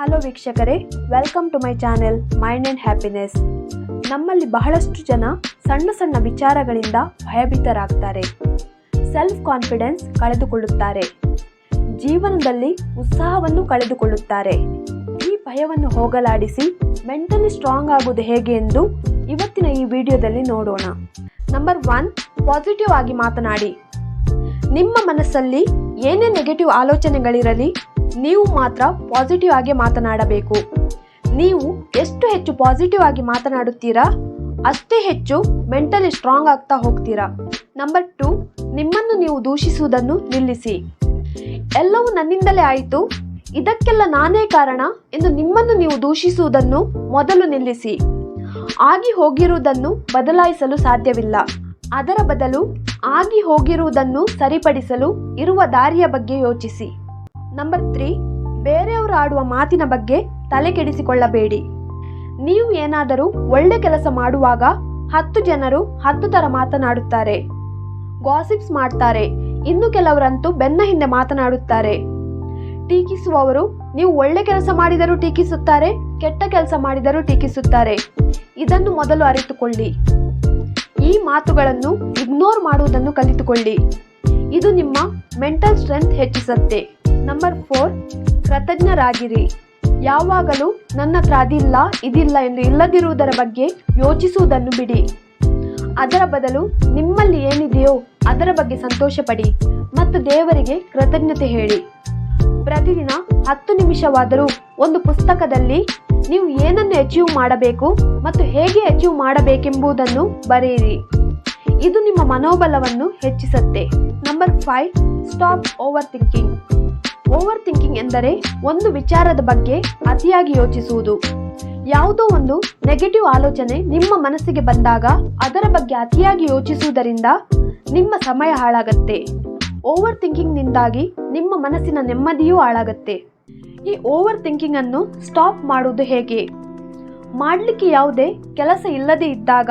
Hello ವೀಕ್ಷಕರೇ, welcome to my channel mind and happiness. ನಮ್ಮಲ್ಲಿ ಬಹಳಷ್ಟು ಜನ ಸಣ್ಣ ಸಣ್ಣ ವಿಚಾರಗಳಿಂದ ಭಯಭೀತರಾಗ್ತಾರೆ, ಸೆಲ್ಫ್ ಕಾನ್ಫಿಡೆನ್ಸ್ ಕಳೆದುಕೊಳ್ಳುತ್ತಾರೆ, ಜೀವನದಲ್ಲಿ ಉತ್ಸಾಹವನ್ನು ಕಳೆದುಕೊಳ್ಳುತ್ತಾರೆ. ಈ ಭಯವನ್ನು ಹೋಗಲಾಡಿಸಿ ಮೆಂಟಲಿ ಸ್ಟ್ರಾಂಗ್ ಆಗುವುದು ಹೇಗೆ ಎಂದು ಇವತ್ತಿನ ಈ ವಿಡಿಯೋದಲ್ಲಿ ನೋಡೋಣ. ನಂಬರ್ 1, ಪಾಸಿಟಿವ್ ಆಗಿ ಮಾತನಾಡಿ. ನಿಮ್ಮ ಮನಸ್ಸಲ್ಲಿ ಏನೇ ನೆಗೆಟಿವ್ ಆಲೋಚನೆಗಳಿರಲಿ, ನೀವು ಮಾತ್ರ ಪಾಸಿಟಿವ್ ಆಗಿ ಮಾತನಾಡಬೇಕು. ನೀವು ಎಷ್ಟು ಹೆಚ್ಚು ಪಾಸಿಟಿವ್ ಆಗಿ ಮಾತನಾಡುತ್ತೀರಾ, ಅಷ್ಟೇ ಹೆಚ್ಚು ಮೆಂಟಲಿ ಸ್ಟ್ರಾಂಗ್ ಆಗ್ತಾ ಹೋಗ್ತೀರಾ. ನಂಬರ್ 2, ನಿಮ್ಮನ್ನು ನೀವು ದೂಷಿಸುವುದನ್ನು ನಿಲ್ಲಿಸಿ. ಎಲ್ಲವೂ ನನ್ನಿಂದಲೇ ಆಯಿತು, ಇದಕ್ಕೆಲ್ಲ ನಾನೇ ಕಾರಣ ಎಂದು ನಿಮ್ಮನ್ನು ನೀವು ದೂಷಿಸುವುದನ್ನು ಮೊದಲು ನಿಲ್ಲಿಸಿ. ಆಗಿ ಹೋಗಿರುವುದನ್ನು ಬದಲಾಯಿಸಲು ಸಾಧ್ಯವಿಲ್ಲ. ಅದರ ಬದಲು ಆಗಿ ಹೋಗಿರುವುದನ್ನು ಸರಿಪಡಿಸಲು ಇರುವ ದಾರಿಯ ಬಗ್ಗೆ ಯೋಚಿಸಿ. ನಂಬರ್ 3, ಬೇರೆಯವರು ಆಡುವ ಮಾತಿನ ಬಗ್ಗೆ ತಲೆ ಕೆಡಿಸಿಕೊಳ್ಳಬೇಡಿ. ನೀವು ಏನಾದರೂ ಒಳ್ಳೆ ಕೆಲಸ ಮಾಡುವಾಗ 10 ಜನರು 10 ಥರ ಮಾತನಾಡುತ್ತಾರೆ, ಗಾಸಿಪ್ಸ್ ಮಾಡ್ತಾರೆ. ಇನ್ನು ಕೆಲವರಂತೂ ಬೆನ್ನ ಹಿಂದೆ ಮಾತನಾಡುತ್ತಾರೆ. ಟೀಕಿಸುವವರು ನೀವು ಒಳ್ಳೆ ಕೆಲಸ ಮಾಡಿದರೂ ಟೀಕಿಸುತ್ತಾರೆ, ಕೆಟ್ಟ ಕೆಲಸ ಮಾಡಿದರೂ ಟೀಕಿಸುತ್ತಾರೆ. ಇದನ್ನು ಮೊದಲು ಅರಿತುಕೊಳ್ಳಿ. ಈ ಮಾತುಗಳನ್ನು ಇಗ್ನೋರ್ ಮಾಡುವುದನ್ನು ಕಲಿತುಕೊಳ್ಳಿ. ಇದು ನಿಮ್ಮ ಮೆಂಟಲ್ ಸ್ಟ್ರೆಂತ್ ಹೆಚ್ಚಿಸುತ್ತೆ. ನಂಬರ್ 4, ಕೃತಜ್ಞರಾಗಿರಿ. ಯಾವಾಗಲೂ ನನ್ನ ಹತ್ರ ಅದಿಲ್ಲ ಇದಿಲ್ಲ ಎಂದು ಇಲ್ಲದಿರುವುದರ ಬಗ್ಗೆ ಯೋಚಿಸುವುದನ್ನು ಬಿಡಿ. ಅದರ ಬದಲು ನಿಮ್ಮಲ್ಲಿ ಏನಿದೆಯೋ ಅದರ ಬಗ್ಗೆ ಸಂತೋಷ ಪಡಿ ಮತ್ತು ದೇವರಿಗೆ ಕೃತಜ್ಞತೆ ಹೇಳಿ. ಪ್ರತಿದಿನ 10 ನಿಮಿಷವಾದರೂ ಒಂದು ಪುಸ್ತಕದಲ್ಲಿ ನೀವು ಏನನ್ನು ಅಚೀವ್ ಮಾಡಬೇಕು ಮತ್ತು ಹೇಗೆ ಅಚೀವ್ ಮಾಡಬೇಕೆಂಬುದನ್ನು ಬರೆಯಿರಿ. ಇದು ನಿಮ್ಮ ಮನೋಬಲವನ್ನು ಹೆಚ್ಚಿಸುತ್ತೆ. Number 5, stop over thinking. Over thinking ಎಂದರೆ ಒಂದು ವಿಚಾರದ ಬಗ್ಗೆ ಅತಿಯಾಗಿ ಯೋಚಿಸುವುದು. ಯಾವುದೋ ಒಂದು ನೆಗೆಟಿವ್ ಆಲೋಚನೆ ನಿಮ್ಮ ಮನಸ್ಸಿಗೆ ಬಂದಾಗ ಅದರ ಬಗ್ಗೆ ಅತಿಯಾಗಿ ಯೋಚಿಸುವುದರಿಂದ ನಿಮ್ಮ ಸಮಯ ಹಾಳಾಗತ್ತೆ. ಓವರ್ ಥಿಂಕಿಂಗ್ನಿಂದಾಗಿ ನಿಮ್ಮ ಮನಸ್ಸಿನ ನೆಮ್ಮದಿಯೂ ಹಾಳಾಗತ್ತೆ. ಈ ಓವರ್ ಥಿಂಕಿಂಗ್ ಅನ್ನು ಸ್ಟಾಪ್ ಮಾಡುವುದು ಹೇಗೆ? ಮಾಡಲಿಕ್ಕೆ ಯಾವುದೇ ಕೆಲಸ ಇಲ್ಲದೆ ಇದ್ದಾಗ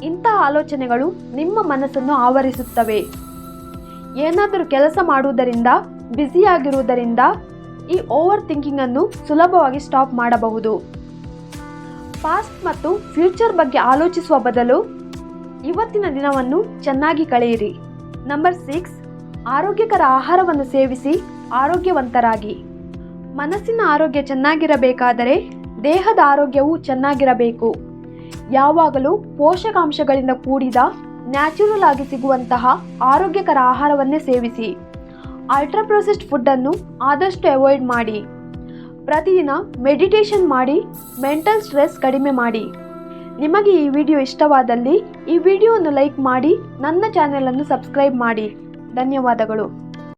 ಇಂತಹ ಆಲೋಚನೆಗಳು ನಿಮ್ಮ ಮನಸ್ಸನ್ನು ಆವರಿಸುತ್ತವೆ. ಏನಾದರೂ ಕೆಲಸ ಮಾಡುವುದರಿಂದ, ಬ್ಯುಸಿಯಾಗಿರುವುದರಿಂದ ಈ ಓವರ್ ಥಿಂಕಿಂಗ್ ಅನ್ನು ಸುಲಭವಾಗಿ ಸ್ಟಾಪ್ ಮಾಡಬಹುದು. ಪಾಸ್ಟ್ ಮತ್ತು ಫ್ಯೂಚರ್ ಬಗ್ಗೆ ಆಲೋಚಿಸುವ ಬದಲು ಇವತ್ತಿನ ದಿನವನ್ನು ಚೆನ್ನಾಗಿ ಕಳೆಯಿರಿ. ನಂಬರ್ 6, ಆರೋಗ್ಯಕರ ಆಹಾರವನ್ನು ಸೇವಿಸಿ ಆರೋಗ್ಯವಂತರಾಗಿ. ಮನಸ್ಸಿನ ಆರೋಗ್ಯ ಚೆನ್ನಾಗಿರಬೇಕಾದರೆ ದೇಹದ ಆರೋಗ್ಯವೂ ಚೆನ್ನಾಗಿರಬೇಕು. ಯಾವಾಗಲೂ ಪೋಷಕಾಂಶಗಳಿಂದ ಕೂಡಿದ ನ್ಯಾಚುರಲ್ ಆಗಿ ಸಿಗುವಂತಹ ಆರೋಗ್ಯಕರ ಆಹಾರವನ್ನೇ ಸೇವಿಸಿ. ಅಲ್ಟ್ರಾ ಪ್ರೊಸೆಸ್ಡ್ ಫುಡ್ಡನ್ನು ಆದಷ್ಟು ಅವಾಯ್ಡ್ ಮಾಡಿ. ಪ್ರತಿದಿನ ಮೆಡಿಟೇಷನ್ ಮಾಡಿ ಮೆಂಟಲ್ ಸ್ಟ್ರೆಸ್ ಕಡಿಮೆ ಮಾಡಿ. ನಿಮಗೆ ಈ ವಿಡಿಯೋ ಇಷ್ಟವಾದಲ್ಲಿ ಈ ವಿಡಿಯೋವನ್ನು ಲೈಕ್ ಮಾಡಿ, ನನ್ನ ಚಾನೆಲನ್ನು ಸಬ್ಸ್ಕ್ರೈಬ್ ಮಾಡಿ. ಧನ್ಯವಾದಗಳು.